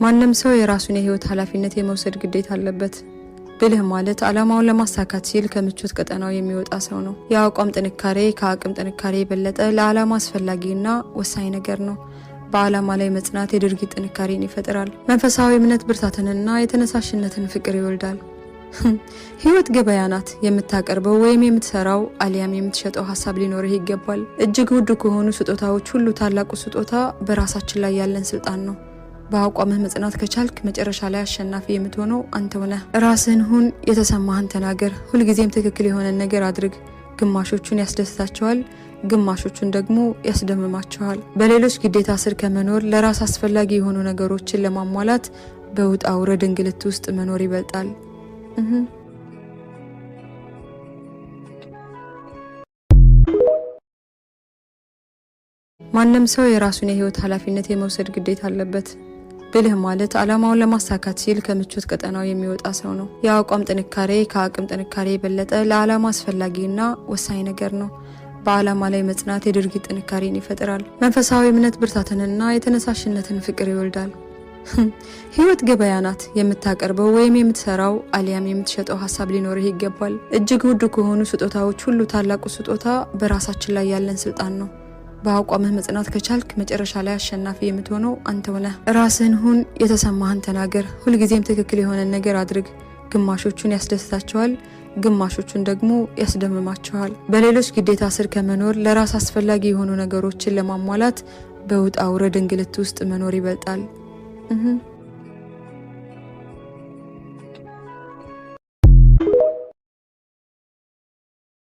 ማንም ሰው የራሱን የህይወት ኃላፊነት የመውሰድ ግዴታ አለበት። ብልህ ማለት ዓላማውን ለማሳካት ሲል ከምቾት ቀጠናው የሚወጣ ሰው ነው። የአቋም ጥንካሬ ከአቅም ጥንካሬ የበለጠ ለዓላማ አስፈላጊና ወሳኝ ነገር ነው። በዓላማ ላይ መጽናት የድርጊት ጥንካሬን ይፈጥራል። መንፈሳዊ እምነት ብርታትንና የተነሳሽነትን ፍቅር ይወልዳል። ህይወት ገበያ ናት። የምታቀርበው ወይም የምትሰራው አሊያም የምትሸጠው ሀሳብ ሊኖርህ ይገባል። እጅግ ውድ ከሆኑ ስጦታዎች ሁሉ ታላቁ ስጦታ በራሳችን ላይ ያለን ስልጣን ነው። በአቋምህ መጽናት ከቻልክ መጨረሻ ላይ አሸናፊ የምትሆነው አንተው ነህ። ራስህን ሁን፣ የተሰማህን ተናገር፣ ሁልጊዜም ትክክል የሆነን ነገር አድርግ። ግማሾቹን ያስደስታቸዋል፣ ግማሾቹን ደግሞ ያስደምማቸዋል። በሌሎች ግዴታ ስር ከመኖር ለራስ አስፈላጊ የሆኑ ነገሮችን ለማሟላት በውጣ ውረድ እንግልት ውስጥ መኖር ይበልጣል። ማንም ሰው የራሱን የህይወት ኃላፊነት የመውሰድ ግዴታ አለበት። ብልህ ማለት ዓላማውን ለማሳካት ሲል ከምቾት ቀጠናው የሚወጣ ሰው ነው። የአቋም ጥንካሬ ከአቅም ጥንካሬ የበለጠ ለዓላማ አስፈላጊና ወሳኝ ነገር ነው። በዓላማ ላይ መጽናት የድርጊት ጥንካሬን ይፈጥራል። መንፈሳዊ እምነት ብርታትንና የተነሳሽነትን ፍቅር ይወልዳል። ህይወት ገበያ ናት። የምታቀርበው ወይም የምትሰራው አሊያም የምትሸጠው ሀሳብ ሊኖርህ ይገባል። እጅግ ውድ ከሆኑ ስጦታዎች ሁሉ ታላቁ ስጦታ በራሳችን ላይ ያለን ስልጣን ነው። በአቋምህ መጽናት ከቻልክ መጨረሻ ላይ አሸናፊ የምትሆነው አንተው ነህ። ራስህን ሁን፣ የተሰማህን ተናገር፣ ሁልጊዜም ትክክል የሆነን ነገር አድርግ። ግማሾቹን ያስደስታቸዋል፣ ግማሾቹን ደግሞ ያስደምማቸዋል። በሌሎች ግዴታ ስር ከመኖር ለራስ አስፈላጊ የሆኑ ነገሮችን ለማሟላት በውጣ ውረድ እንግልት ውስጥ መኖር ይበልጣል።